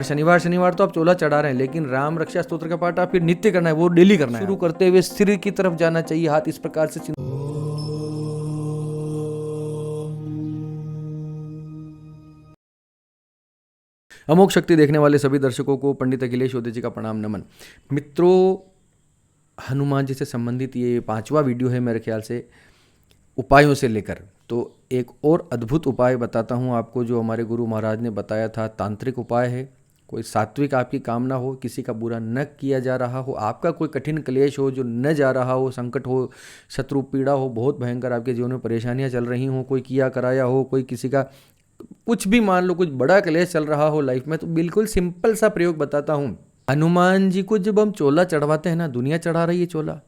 शनिवार शनिवार तो आप चोला चढ़ा रहे हैं, लेकिन राम रक्षा स्तोत्र का पाठ आप फिर नित्य करना है, वो डेली करना है। शुरू करते हुए सिर की तरफ जाना चाहिए, हाथ इस प्रकार से। अमोघ शक्ति देखने वाले सभी दर्शकों को पंडित अखिलेश ओदे जी का प्रणाम नमन। मित्रों, हनुमान जी से संबंधित ये 5वां वीडियो है मेरे ख्याल से, उपायों से लेकर। तो एक और अद्भुत उपाय बताता हूँ आपको, जो हमारे गुरु महाराज ने बताया था। तांत्रिक उपाय है, कोई सात्विक आपकी कामना हो, किसी का बुरा न किया जा रहा हो, आपका कोई कठिन क्लेश हो जो न जा रहा हो, संकट हो, शत्रु पीड़ा हो, बहुत भयंकर आपके जीवन में परेशानियां चल रही हो, कोई किया कराया हो, कोई किसी का कुछ भी, मान लो कुछ बड़ा क्लेश चल रहा हो लाइफ में, तो बिल्कुल सिंपल सा प्रयोग बताता हूँ। हनुमान जी को जब हम चोला चढ़वाते हैं ना, दुनिया चढ़ा रही है चोला,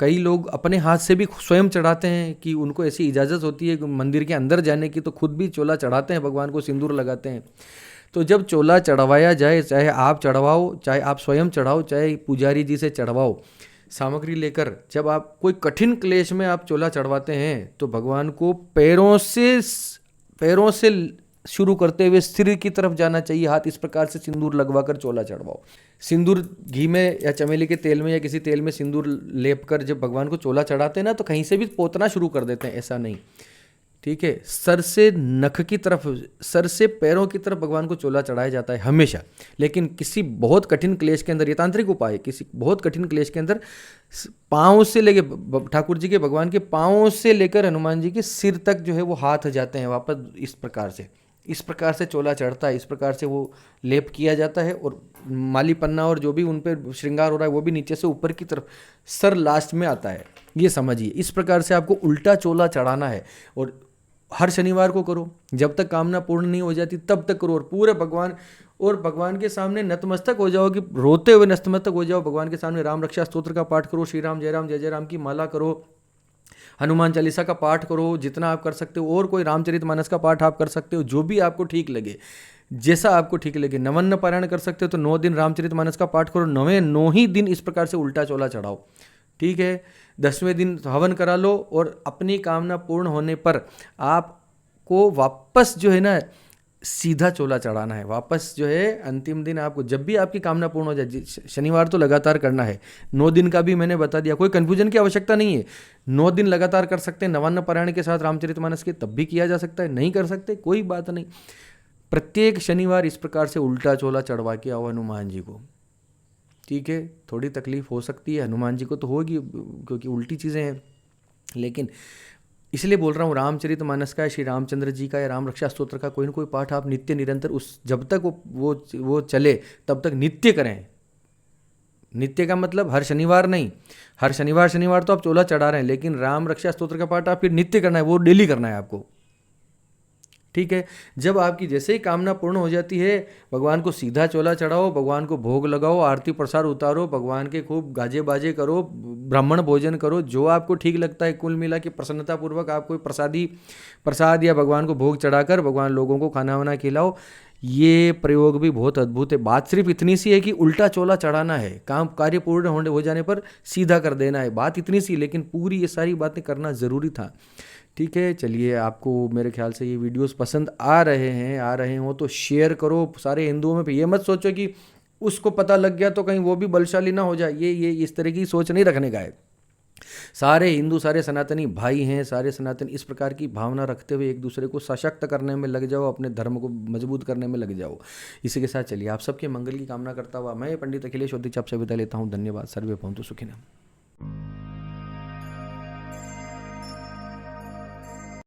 कई लोग अपने हाथ से भी स्वयं चढ़ाते हैं कि उनको ऐसी इजाज़त होती है मंदिर के अंदर जाने की, तो खुद भी चोला चढ़ाते हैं, भगवान को सिंदूर लगाते हैं। तो जब चोला चढ़वाया जाए, चाहे आप चढ़वाओ, चाहे आप स्वयं चढ़ाओ, चाहे पुजारी जी से चढ़वाओ, सामग्री लेकर, जब आप कोई कठिन क्लेश में आप चोला चढ़वाते हैं, तो भगवान को पैरों से शुरू करते हुए सिर की तरफ जाना चाहिए, हाथ इस प्रकार से सिंदूर लगवाकर चोला चढ़वाओ। सिंदूर घी में या चमेली के तेल में या किसी तेल में सिंदूर लेप कर जब भगवान को चोला चढ़ाते हैं ना, तो कहीं से भी पोतना शुरू कर देते हैं, ऐसा नहीं, ठीक है। सर से नख की तरफ, सर से पैरों की तरफ भगवान को चोला चढ़ाया जाता है हमेशा। लेकिन किसी बहुत कठिन क्लेश के अंदर, ये तांत्रिक उपाय है, किसी बहुत कठिन क्लेश के अंदर पाँव से लेके, ठाकुर जी के, भगवान के पाँव से लेकर हनुमान जी के सिर तक जो है वो हाथ जाते हैं वापस, इस प्रकार से चोला चढ़ता है, इस प्रकार से वो लेप किया जाता है। और माली पन्ना और जो भी उन पर श्रृंगार हो रहा है वो भी नीचे से ऊपर की तरफ, सर लास्ट में आता है, ये समझिए। इस प्रकार से आपको उल्टा चोला चढ़ाना है, और हर शनिवार को करो, जब तक कामना पूर्ण नहीं हो जाती तब तक करो। और पूरे भगवान के सामने नतमस्तक हो जाओ, कि रोते हुए नतमस्तक हो जाओ भगवान के सामने। राम रक्षा स्तोत्र का पाठ करो, श्री राम जय जय राम की माला करो, हनुमान चालीसा का पाठ करो जितना आप कर सकते हो, और कोई रामचरितमानस का पाठ आप कर सकते हो, जो भी आपको ठीक लगे, जैसा आपको ठीक लगे। नवन्न पारायण कर सकते हो तो 9 दिन रामचरितमानस का पाठ करो, 9 ही दिन इस प्रकार से उल्टा चोला चढ़ाओ, ठीक है। 10वें दिन हवन करा लो, और अपनी कामना पूर्ण होने पर आपको वापस जो है ना सीधा चोला चढ़ाना है। वापस जो है अंतिम दिन आपको, जब भी आपकी कामना पूर्ण हो जाए, शनिवार तो लगातार करना है, 9 दिन का भी मैंने बता दिया, कोई कन्फ्यूजन की आवश्यकता नहीं है। 9 दिन लगातार कर सकते हैं, नवान्न पारायण के साथ रामचरितमानस के, तब भी किया जा सकता है, नहीं कर सकते कोई बात नहीं। प्रत्येक शनिवार इस प्रकार से उल्टा चोला चढ़वा के आओ हनुमान जी को, ठीक है। थोड़ी तकलीफ हो सकती है, हनुमान जी को तो होगी क्योंकि उल्टी चीज़ें हैं, लेकिन इसलिए बोल रहा हूँ, रामचरितमानस का, श्री रामचंद्र जी का या राम रक्षा स्तोत्र का कोई ना कोई पाठ आप नित्य निरंतर, उस जब तक वो चले तब तक नित्य करें। नित्य का मतलब हर शनिवार नहीं, हर शनिवार तो आप चोला चढ़ा रहे हैं, लेकिन राम रक्षा स्तोत्र का पाठ आप फिर नित्य करना है, वो डेली करना है आपको, ठीक है। जब आपकी जैसे ही कामना पूर्ण हो जाती है, भगवान को सीधा चोला चढ़ाओ, भगवान को भोग लगाओ, आरती प्रसाद उतारो, भगवान के खूब गाजे बाजे करो, ब्राह्मण भोजन करो, जो आपको ठीक लगता है। कुल मिला के प्रसन्नतापूर्वक आप कोई प्रसाद या भगवान को भोग चढ़ाकर भगवान लोगों को खाना वाना खिलाओ। ये प्रयोग भी बहुत अद्भुत है। बात सिर्फ इतनी सी है कि उल्टा चोला चढ़ाना है, कार्य पूर्ण हो जाने पर सीधा कर देना है, बात इतनी सी, लेकिन पूरी ये सारी बातें करना ज़रूरी था, ठीक है। चलिए, आपको मेरे ख्याल से ये वीडियोस पसंद आ रहे हो तो शेयर करो सारे हिंदुओं में। ये मत सोचो कि उसको पता लग गया तो कहीं वो भी बलशाली ना हो जाए, ये इस तरह की सोच नहीं रखने का है। सारे हिंदू, सारे सनातनी भाई हैं, सारे सनातनी इस प्रकार की भावना रखते हुए एक दूसरे को सशक्त करने में लग जाओ, अपने धर्म को मजबूत करने में लग जाओ। इसी के साथ चलिए, आप सबके मंगल की कामना करता हुआ मैं पंडित अखिलेश ओदे जी आपसे विदा लेता हूँ। धन्यवाद। सर्वे भवन्तु सुखिनः।